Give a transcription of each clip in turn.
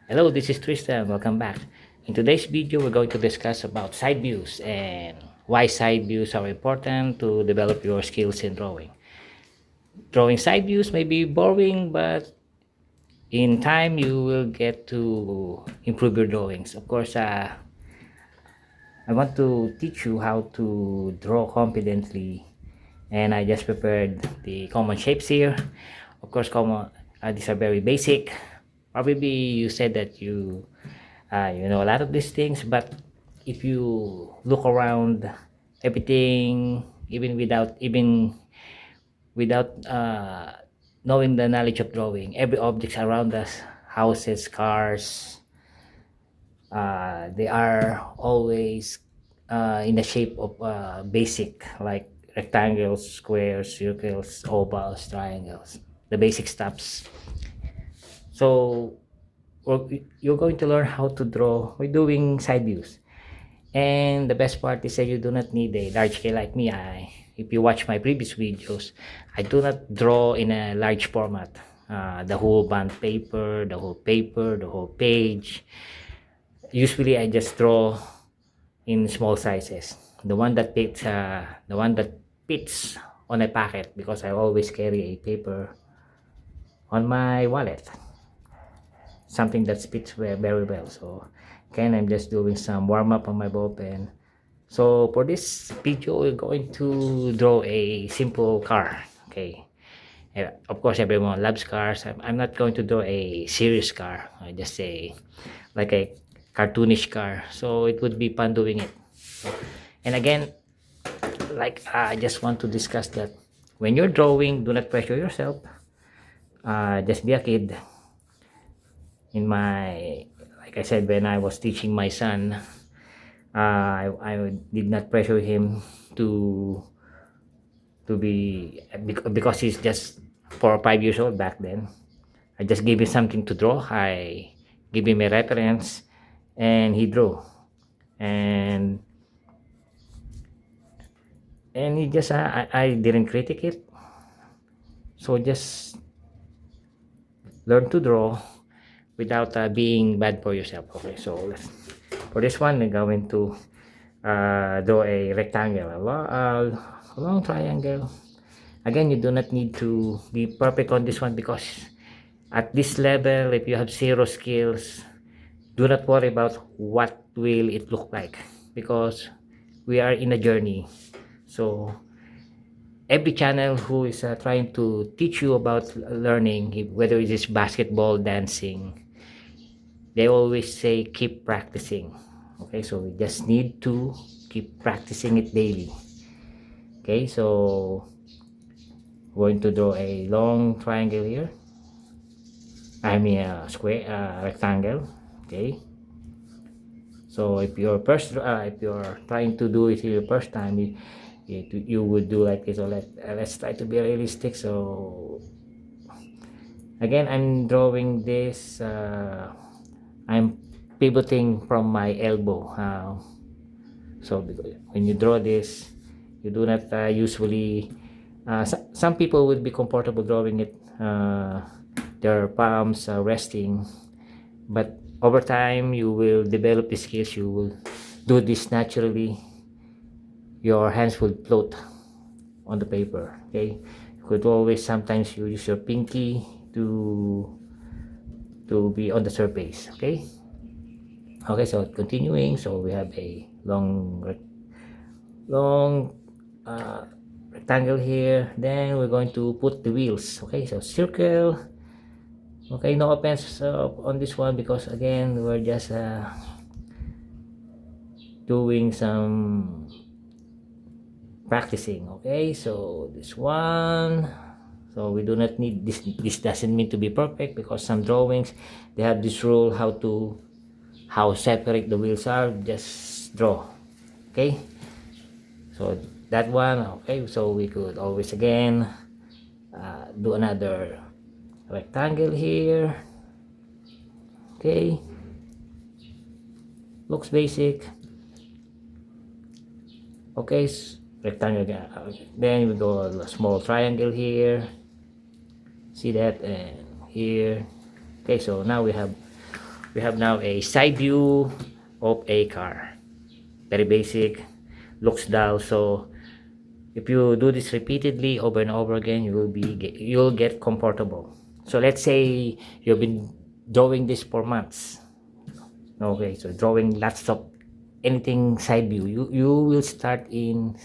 Hello, this is Tristan. Welcome back. In today's video, we're going to discuss about side views and why side views are important to develop your skills in drawing. Drawing side views may be boring, but in time you will get to improve your drawings. Of course, I want to teach you how to draw confidently, and I just prepared the common shapes here. Of course, these are very basic. Probably you said that you know a lot of these things, but if you look around, everything, even without knowing the knowledge of drawing, every object around us, houses, cars, they are always in the shape of basic, like rectangles, squares, circles, ovals, triangles, the basic stuffs. So you're going to learn how to draw by doing side views. And the best part is that you do not need a large scale like me. If you watch my previous videos, I do not draw in a large format. The whole bond paper, the whole paper, the whole page. Usually, I just draw in small sizes. The one that fits on a packet, because I always carry a paper on my wallet. Something that fits very well. So again, I'm just doing some warm up on my ball pen. So for this video, we're going to draw a simple car. Okay, of course everyone loves cars. I'm not going to draw a serious car. I just say like a cartoonish car, so it would be fun doing it. And again, like I just want to discuss that when you're drawing, do not pressure yourself. Just be a kid. Like I said, when I was teaching my son, I did not pressure him to be, because he's just 4 or 5 years old back then. I just gave him something to draw. I give him a reference, and he drew, and he just I didn't critique it. So just learn to draw without being bad for yourself. Okay, so for this one, we're going to draw a rectangle, a long triangle. Again, you do not need to be perfect on this one, because at this level, if you have zero skills, do not worry about what will it look like, because we are in a journey. So every channel who is trying to teach you about learning, whether it is basketball, dancing, they always say keep practicing. Okay, so we just need to keep practicing it daily. Okay, so we're going to draw a long triangle here. I mean a square, rectangle. Okay, so if you're trying to do it your first time, you would do like this. So let's try to be realistic. So again, I'm drawing this, I'm pivoting from my elbow. So when you draw this, you do not usually, some people would be comfortable drawing it, their palms resting, but over time you will develop the skills. You will do this naturally. Your hands will float on the paper. Okay, you could always sometimes you use your pinky to be on the surface. Okay, so continuing, so we have a long rectangle here. Then we're going to put the wheels. Okay, so circle. Okay, no offense on this one, because again, we're just doing some practicing. Okay, so this one, so we do not need this. This doesn't mean to be perfect, because some drawings, they have this rule how separate the wheels are. Just draw. Okay, so that one. Okay, so we could always again do another rectangle here. Okay, looks basic. Okay, rectangle again. Then we go a small triangle here. See that? And here. Okay, so now we have we have now a side view of a car. Very basic, looks dull. So if you do this repeatedly over and over again, you'll get comfortable. So let's say you've been drawing this for months. Okay, so drawing lots of anything side view. You will start in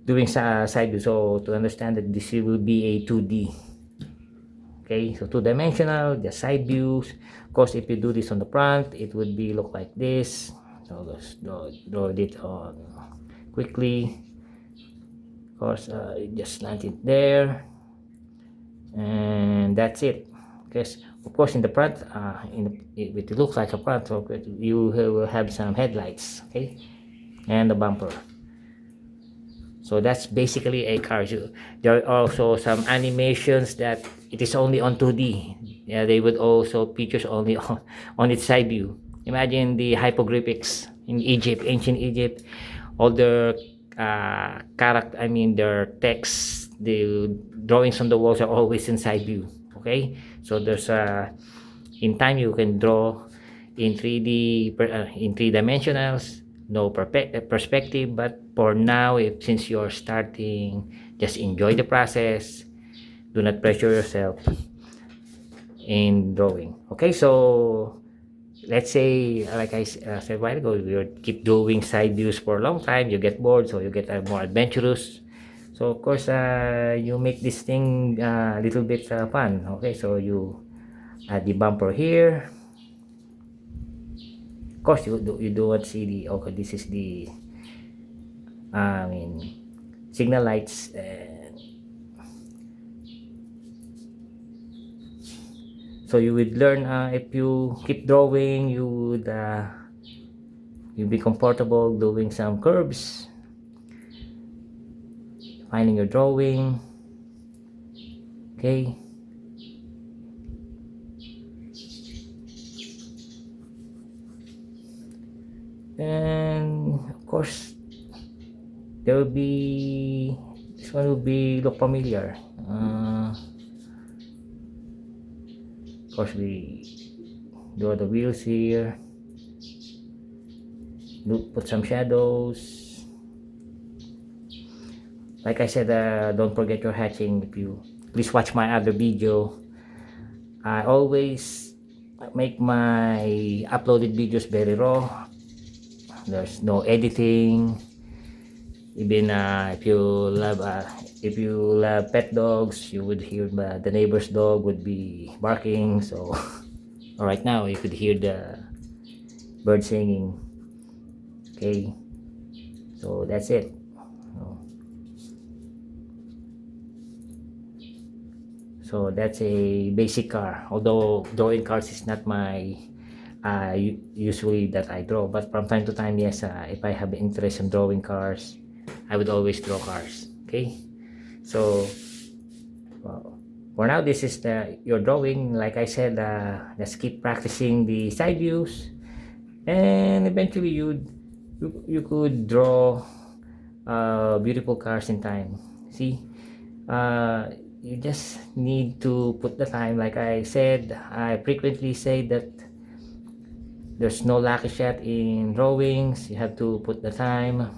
doing side view. So to understand that this will be a 2D. Okay, so two-dimensional, just side views. Of course, if you do this on the front, it would be look like this. So let's draw it on quickly. Of course, just land it there, and that's it. Because of course, in the front, it looks like a front, so you will have some headlights, okay, and the bumper. So that's basically a car. There are also some animations that it is only on 2D. Yeah, they would also features only on its side view. Imagine the hypoglyphics in Egypt, ancient Egypt. All their their text, the drawings on the walls are always in side view. Okay, so there's in time you can draw in 3D in 3 dimensionals, no perspective. But for now, if since you're starting, just enjoy the process. Do not pressure yourself in drawing. Okay, so let's say like I said a while ago, you keep doing side views for a long time, you get bored, so you get more adventurous. So of course, you make this thing a little bit fun. Okay, so you add the bumper here. Of course, you do not see the, okay, this is the signal lights. So you would learn, if you keep drawing, you'll be comfortable doing some curves, finding your drawing. Okay, and of course there will be, this one will be look familiar. Of course, we draw the wheels here, put some shadows. Like I said, don't forget your hatching. If you please watch my other video, I always make my uploaded videos very raw. There's no editing. Even if you love pet dogs, you would hear the neighbor's dog would be barking. So right now you could hear the bird singing. Okay, so that's it. So that's a basic car, although drawing cars is not my usually that I draw, but from time to time, yes, if I have interest in drawing cars, I would always draw cars. Okay, so for now, this is your drawing. Like I said, just keep practicing the side views, and eventually you could draw beautiful cars in time. See, you just need to put the time. Like I said, I frequently say that there's no lucky shot in drawings. You have to put the time,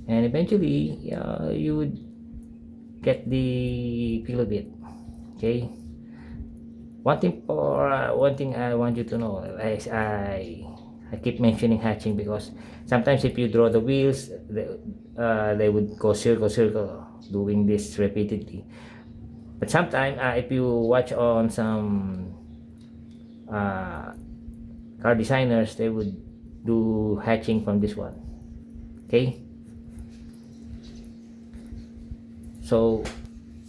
and eventually you would get the feel of it. Okay, one thing I want you to know, I keep mentioning hatching because sometimes if you draw the wheels, they would go circle doing this repeatedly. But sometimes, if you watch on some car designers, they would do hatching from this one. Okay, so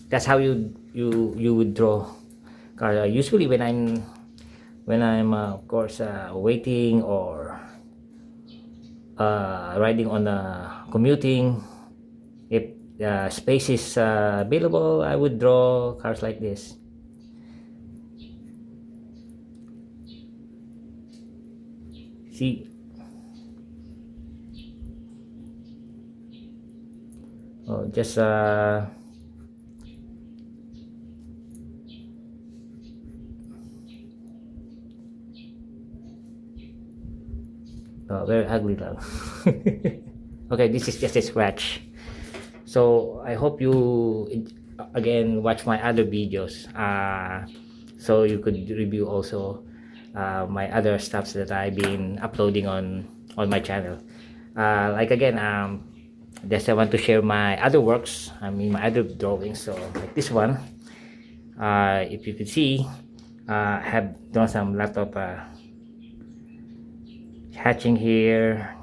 that's how you would draw car. Usually when I'm of course waiting or riding on commuting, if space is available, I would draw cars like this. See, just Very ugly lang. Okay, this is just a scratch. So I hope you again watch my other videos, so you could review also my other stuffs that I've been uploading on my channel. Like again, just I want to share my other works, I mean my other drawings. So like this one, if you could see, I have done some lot of hatching here.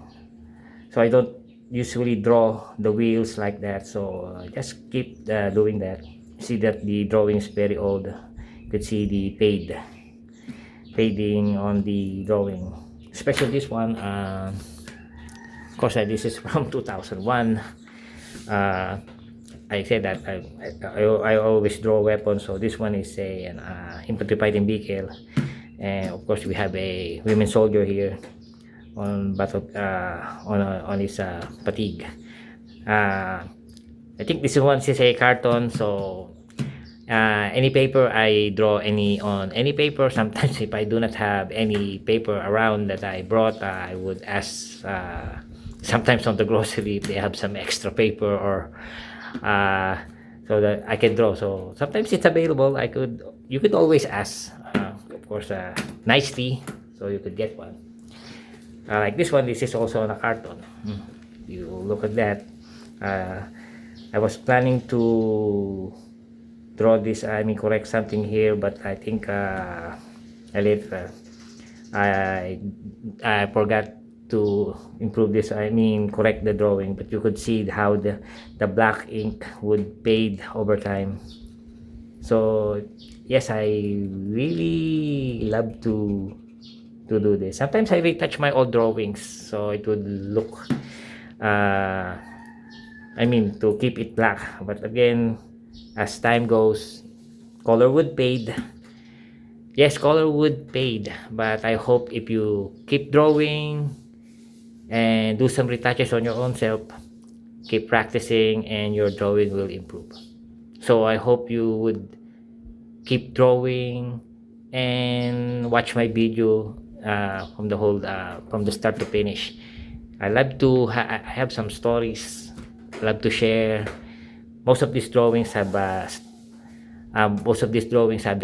So I don't usually draw the wheels like that, so just keep doing that. See that the drawing is very old. You could see the fading on the drawing, especially this one. Of course, this is from 2001. uh, I said that I always draw weapons, so this one is an infantry fighting vehicle, and of course we have a women soldier here on battle on his fatigue. I think this one is a carton, so any paper I draw on any paper. Sometimes if I do not have any paper around that I brought, I would ask sometimes on the grocery if they have some extra paper, or so that I can draw. So sometimes it's available. You could always ask, of course, nicely, so you could get one. Like this one, this is also on a carton. You look at that. I was planning to draw this, I mean correct something here, but I think I I forgot to improve this, I mean correct the drawing. But you could see how the black ink would fade over time. So yes, I really love to do this. Sometimes I retouch my old drawings so it would look I mean to keep it black, but again, as time goes, color would fade. Yes, color would fade, but I hope if you keep drawing and do some retouches on your own self, keep practicing, and your drawing will improve. So I hope you would keep drawing and watch my video from the start to finish. I love to have some stories. Love to share. Most of these drawings have their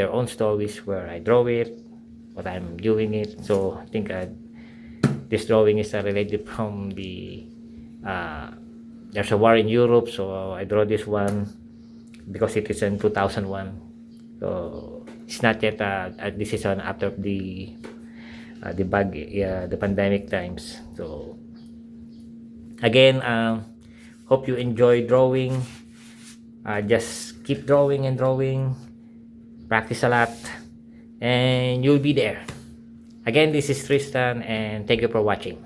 own stories where I draw it, what I'm doing it. So I think this drawing is related from there's a war in Europe, so I draw this one because it is in 2001. So it's not yet this is on after the the pandemic times. So again, hope you enjoy drawing. Just keep drawing and drawing, practice a lot, and you'll be there. Again, this is Tristan, and thank you for watching.